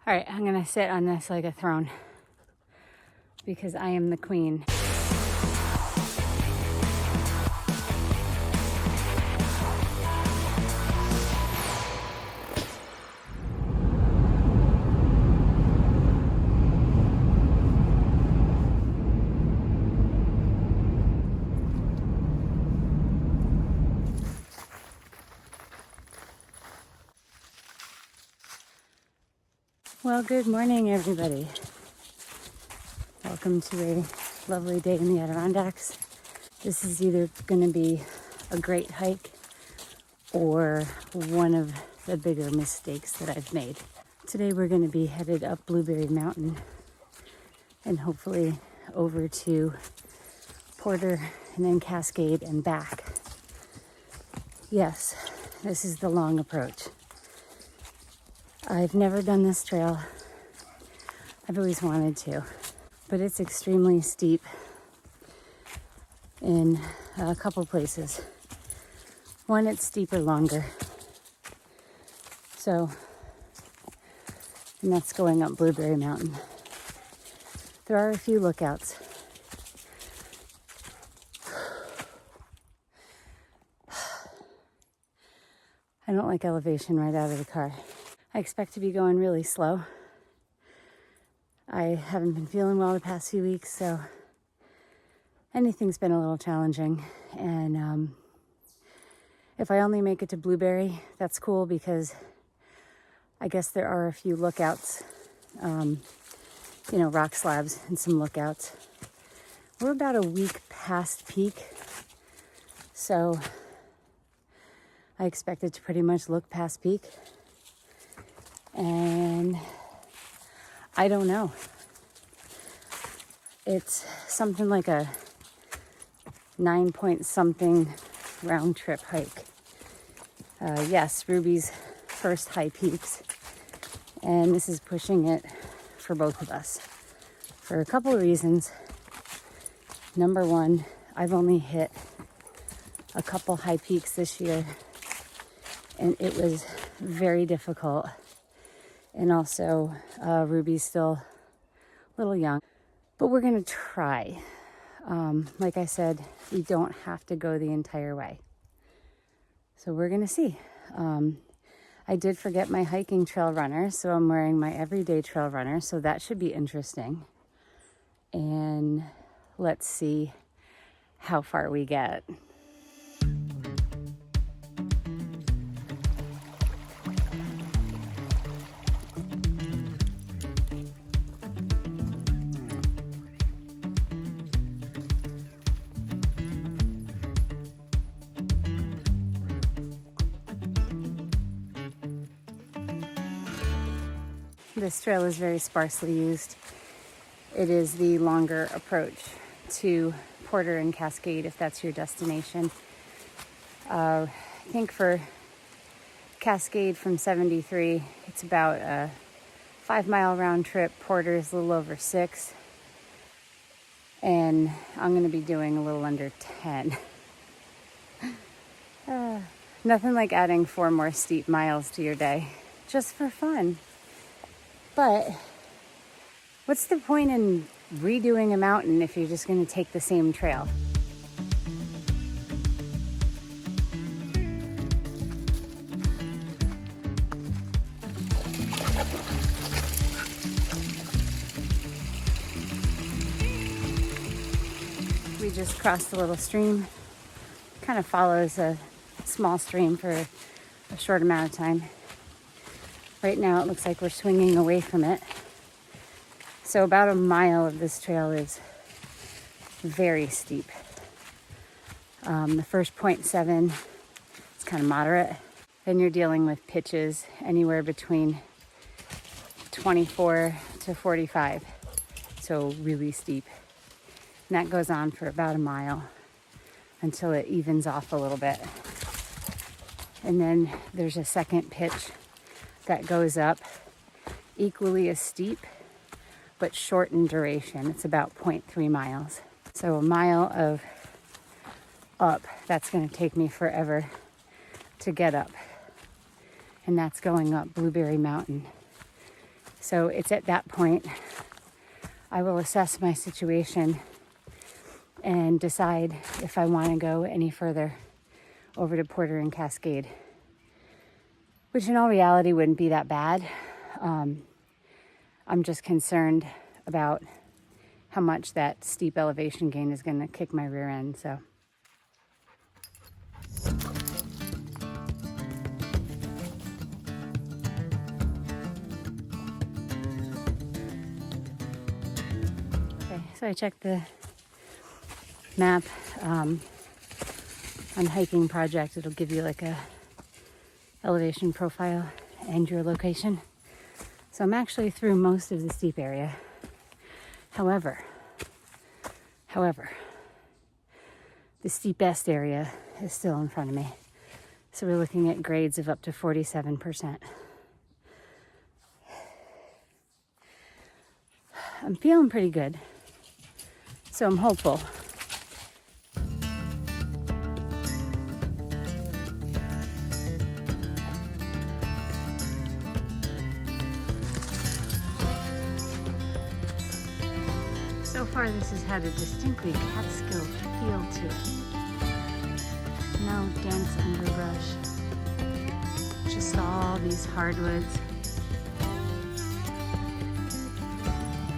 All right, I'm gonna sit on this like a throne because I am the queen. Well, good morning, everybody. Welcome to a lovely day in the Adirondacks. This is either going to be a great hike or one of the bigger mistakes that I've made. Today we're going to be headed up Blueberry Mountain and hopefully over to Porter and then Cascade and back. Yes, this is the long approach. I've never done this trail. I've always wanted to, but it's extremely steep in a couple places. One, it's steeper longer. And that's going up Blueberry Mountain. There are a few lookouts. I don't like elevation right out of the car. I expect to be going really slow. I haven't been feeling well the past few weeks, so anything's been a little challenging. And if I only make it to Blueberry, that's cool because I guess there are a few lookouts, rock slabs and some lookouts. We're about a week past peak, so I expected to pretty much look past peak. And I don't know. It's something like a 9-point-something round trip hike. Yes, Ruby's first high peaks. And this is pushing it for both of us for a couple of reasons. Number one, I've only hit a couple high peaks this year, and it was very difficult. And also, Ruby's still a little young, but we're gonna try. Like I said, we don't have to go the entire way. So we're gonna see. I did forget my hiking trail runner, so I'm wearing my everyday trail runner, so that should be interesting. And let's see how far we get. This trail is very sparsely used. It is the longer approach to Porter and Cascade if that's your destination. I think for Cascade from 73, it's about a 5-mile round trip. Porter is a little over 6. And I'm going to be doing a little under 10. Nothing like adding 4 more steep miles to your day, just for fun. But what's the point in redoing a mountain if you're just going to take the same trail? We just crossed a little stream. Kind of follows a small stream for a short amount of time. Right now it looks like we're swinging away from it. So about a mile of this trail is very steep. The first 0.7, it's kind of moderate. Then you're dealing with pitches anywhere between 24 to 45. So really steep. And that goes on for about a mile until it evens off a little bit. And then there's a second pitch that goes up, equally as steep, but short in duration. It's about 0.3 miles. So a mile of up, that's going to take me forever to get up. And that's going up Blueberry Mountain. So it's at that point I will assess my situation and decide if I want to go any further over to Porter and Cascade, which in all reality wouldn't be that bad. I'm just concerned about how much that steep elevation gain is going to kick my rear end. So I checked the map on Hiking Project. It'll give you like a elevation profile and your location. So I'm actually through most of the steep area. However, the steepest area is still in front of me. So we're looking at grades of up to 47%. I'm feeling pretty good. So I'm hopeful. So far this has had a distinctly Catskill feel to it. No dense underbrush. Just all these hardwoods.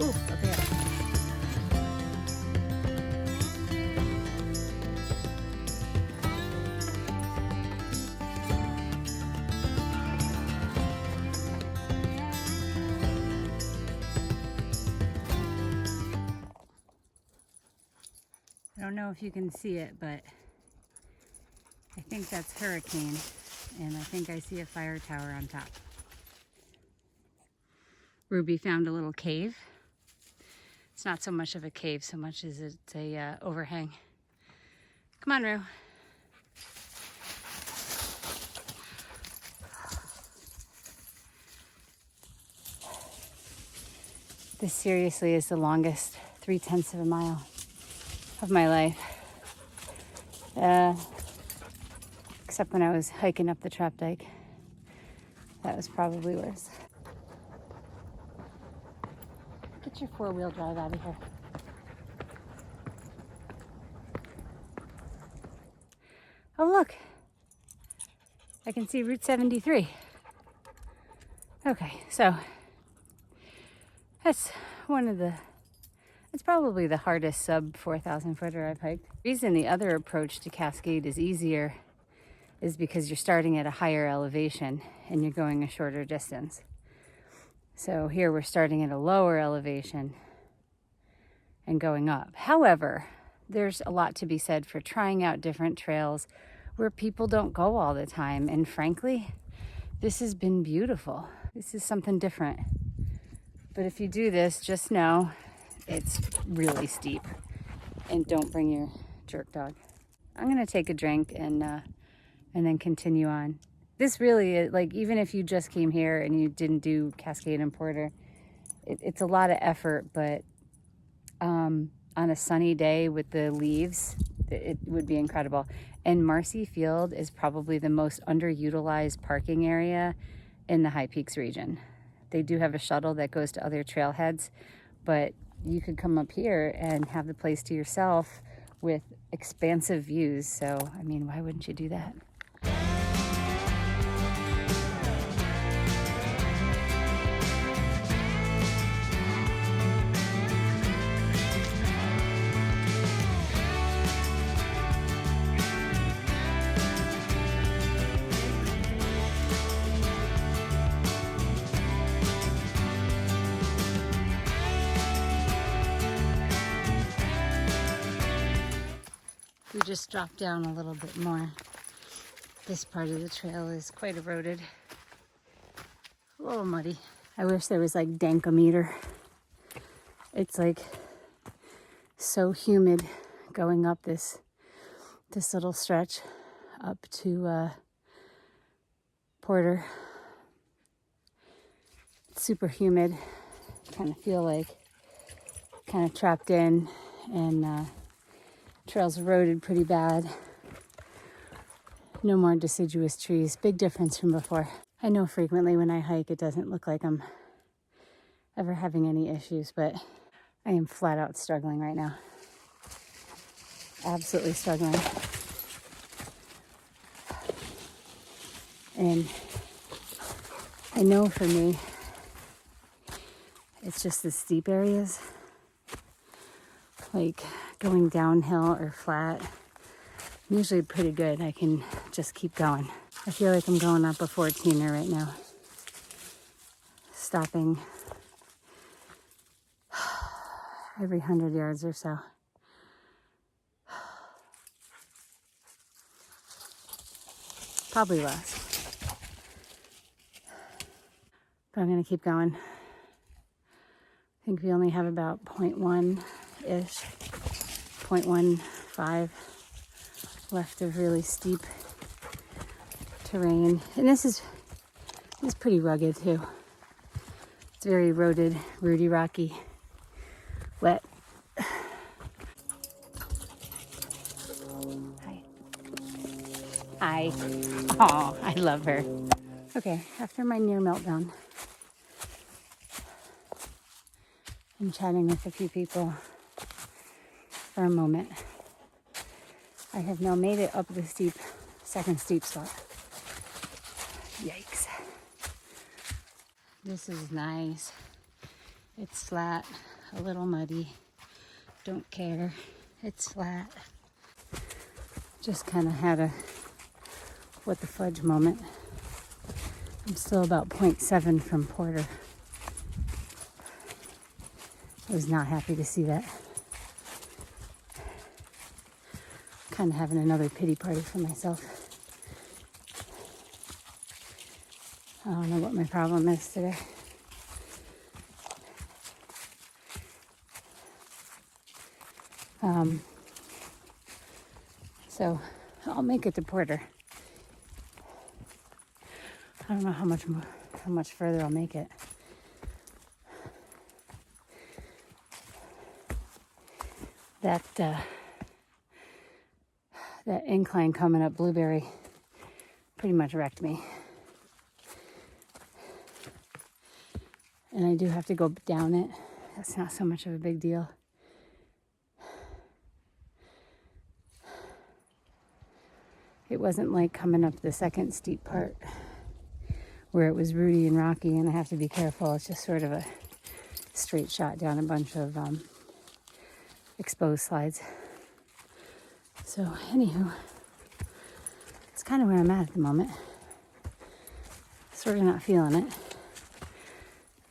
Ooh, a bear. I don't know if you can see it, but I think that's Hurricane, and I think I see a fire tower on top. Ruby found a little cave. It's not so much of a cave so much as it's a overhang. Come on, Rue. This seriously is the longest 3/10 of a mile of my life. Except when I was hiking up the trap dike. That was probably worse. Get your 4-wheel drive out of here. Oh look, I can see Route 73. Okay, so that's it's probably the hardest sub 4,000 footer I've hiked. The reason the other approach to Cascade is easier is because you're starting at a higher elevation and you're going a shorter distance. So here we're starting at a lower elevation and going up. However, there's a lot to be said for trying out different trails where people don't go all the time. And frankly, this has been beautiful. This is something different. But if you do this, just know it's really steep, and don't bring your jerk dog. I'm gonna take a drink and then continue on. This really is, like, even if you just came here and you didn't do Cascade and Porter, it's a lot of effort, but on a sunny day with the leaves, it would be incredible. And Marcy Field is probably the most underutilized parking area in the High Peaks region. They do have a shuttle that goes to other trailheads, but you could come up here and have the place to yourself with expansive views. So, I mean, why wouldn't you do that? We just dropped down a little bit more. This part of the trail is quite eroded. A little muddy. I wish there was like dankometer. It's like so humid going up this little stretch up to Porter. It's super humid. Kind of feel like kind of trapped in, and trail's eroded pretty bad. No more deciduous trees. Big difference from before. I know frequently when I hike, it doesn't look like I'm ever having any issues, but I am flat out struggling right now. Absolutely struggling. And I know for me, it's just the steep areas, like going downhill or flat. I'm usually pretty good. I can just keep going. I feel like I'm going up a 14er right now. Stopping every 100 yards or so. Probably less. But I'm going to keep going. I think we only have about 0.1-ish, 0.15 left of really steep terrain. And this is pretty rugged too. It's very eroded, rooty, rocky, wet. Hi. Hi. Oh, I love her. Okay, after my near meltdown, I'm chatting with a few people for a moment. I have now made it up the second steep spot. Yikes. This is nice. It's flat, a little muddy. Don't care. It's flat. Just kind of had a what the fudge moment. I'm still about 0.7 from Porter. I was not happy to see that. Kind of having another pity party for myself. I don't know what my problem is today. So I'll make it to Porter. I don't know how much further I'll make it. That incline coming up Blueberry pretty much wrecked me. And I do have to go down it. That's not so much of a big deal. It wasn't like coming up the second steep part where it was rooty and rocky and I have to be careful. It's just sort of a straight shot down a bunch of exposed slides. So anywho, it's kind of where I'm at the moment. Sort of not feeling it.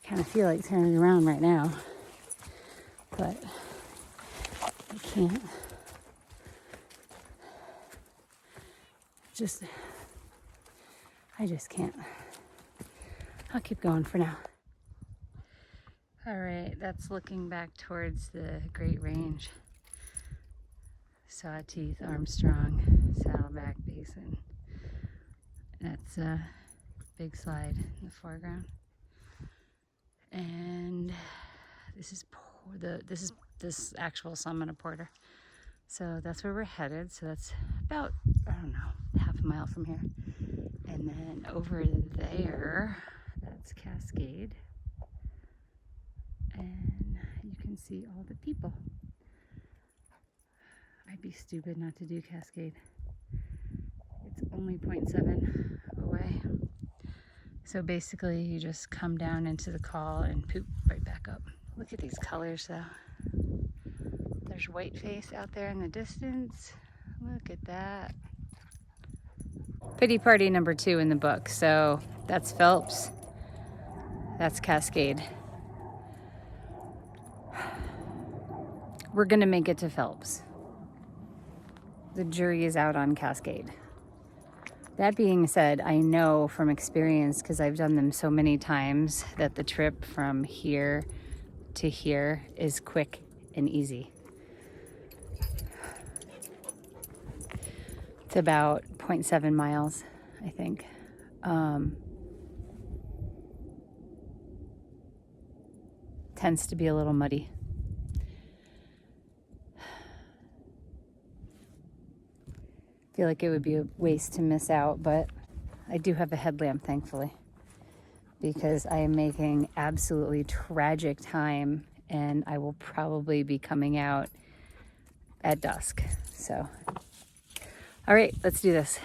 Kind of feel like turning around right now, but I can't. I just can't. I'll keep going for now. All right, that's looking back towards the Great Range. Sawtooth, Armstrong, Saddleback Basin. That's a big slide in the foreground. And this is this actual summit of Porter. So that's where we're headed. So that's about, I don't know, half a mile from here. And then over there, that's Cascade. And you can see all the people. I'd be stupid not to do Cascade. It's only 0.7 away. So basically you just come down into the call and poop right back up. Look at these colors though. There's Whiteface out there in the distance. Look at that. Pity party number 2 in the book. So that's Phelps. That's Cascade. We're gonna make it to Phelps. The jury is out on Cascade. That being said, I know from experience, because I've done them so many times, that the trip from here to here is quick and easy. It's about 0.7 miles, I think. Tends to be a little muddy. Feel like it would be a waste to miss out, but I do have a headlamp, thankfully. because I am making absolutely tragic time, and I will probably be coming out at dusk. So, all right, let's do this.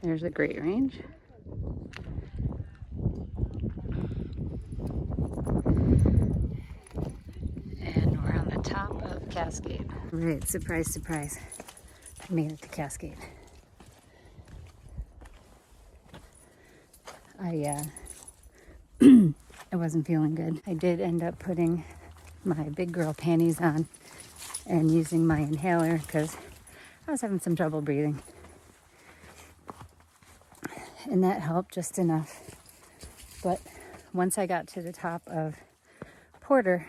There's a great range. And we're on the top of Cascade. Right, surprise, surprise. I made it to Cascade. I wasn't feeling good. I did end up putting my big girl panties on and using my inhaler because I was having some trouble breathing. And that helped just enough. But once I got to the top of Porter,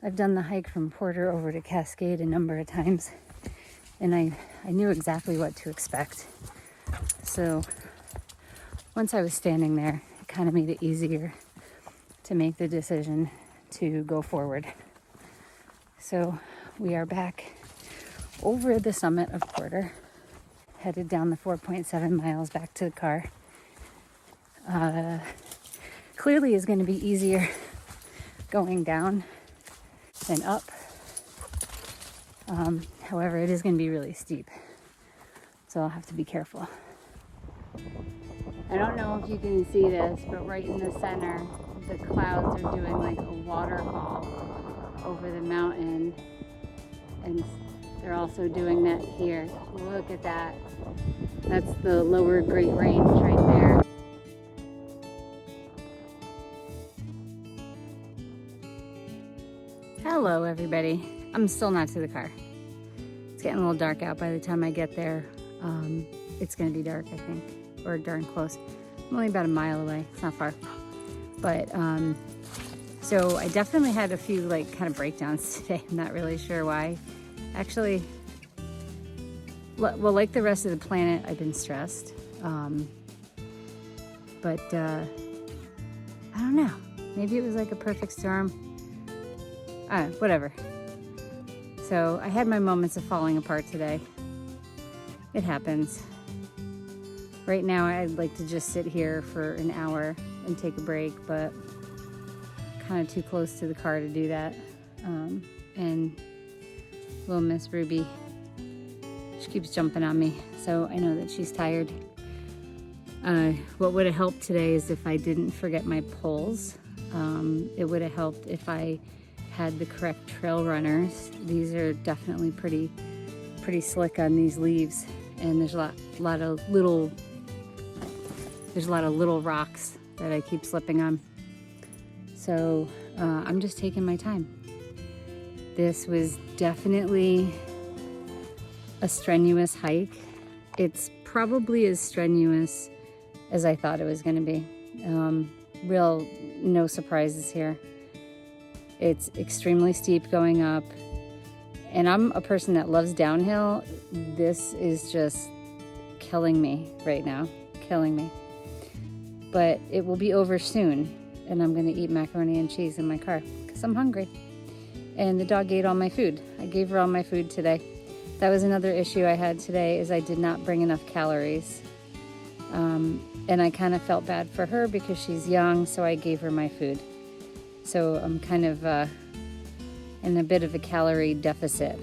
I've done the hike from Porter over to Cascade a number of times, and I knew exactly what to expect. So once I was standing there, it kind of made it easier to make the decision to go forward. So we are back over the summit of Porter, headed down the 4.7 miles back to the car. Clearly is going to be easier going down than up. However, it is going to be really steep, so I'll have to be careful. I don't know if you can see this, but right in the center, the clouds are doing like a waterfall over the mountain, and they're also doing that here. Look at that. That's the lower Great Range right there. Hello, everybody. I'm still not to the car. It's getting a little dark out by the time I get there. It's going to be dark, I think, or darn close. I'm only about a mile away. It's not far. But, so I definitely had a few, like, kind of breakdowns today. I'm not really sure why. Actually, well, like the rest of the planet, I've been stressed. But I don't know. Maybe it was like a perfect storm. Whatever. So I had my moments of falling apart today. It happens. Right now, I'd like to just sit here for an hour and take a break, but kind of too close to the car to do that. And little Miss Ruby, she keeps jumping on me, so I know that she's tired. What would have helped today is if I didn't forget my poles. It would have helped if I had the correct trail runners. These are definitely pretty slick on these leaves, and there's a lot of little rocks that I keep slipping on. So I'm just taking my time. This was definitely a strenuous hike. It's probably as strenuous as I thought it was going to be. No surprises here. It's extremely steep going up, and I'm a person that loves downhill. This is just killing me right now, killing me. But it will be over soon, and I'm gonna eat macaroni and cheese in my car because I'm hungry. And the dog ate all my food. I gave her all my food today. That was another issue I had today, is I did not bring enough calories. And I kind of felt bad for her because she's young, so I gave her my food. So I'm kind of in a bit of a calorie deficit.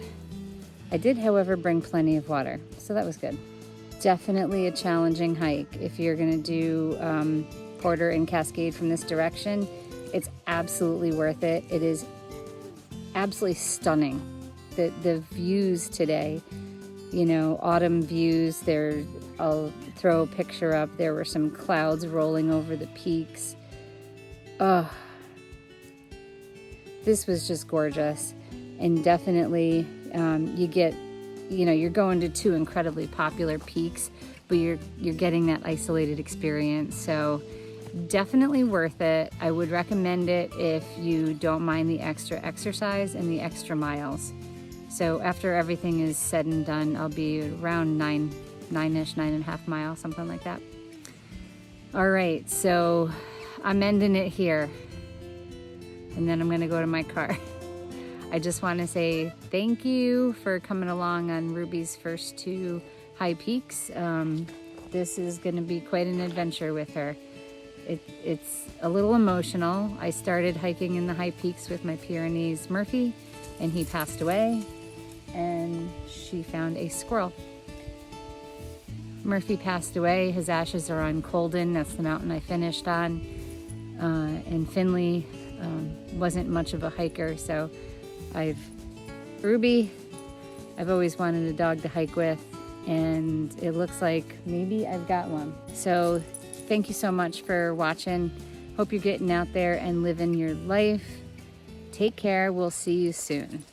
I did, however, bring plenty of water, so that was good. Definitely a challenging hike. If you're gonna do Porter and Cascade from this direction, it's absolutely worth it. It is absolutely stunning. The views today, you know, autumn views. I'll throw a picture up. There were some clouds rolling over the peaks. this was just gorgeous. And definitely you get, you're going to two incredibly popular peaks, but you're getting that isolated experience. So definitely worth it. I would recommend it if you don't mind the extra exercise and the extra miles. So after everything is said and done, I'll be around 9.5 miles, something like that. All right, so I'm ending it here, and then I'm gonna go to my car. I just want to say thank you for coming along on Ruby's first 2 high peaks. This is going to be quite an adventure with her. It's a little emotional. I started hiking in the high peaks with my Pyrenees Murphy, and he passed away, and she found a squirrel. Murphy passed away. His ashes are on Colden. That's the mountain I finished on. And Finley wasn't much of a hiker, so Ruby, I've always wanted a dog to hike with, and it looks like maybe I've got one. So thank you so much for watching. Hope you're getting out there and living your life. Take care. We'll see you soon.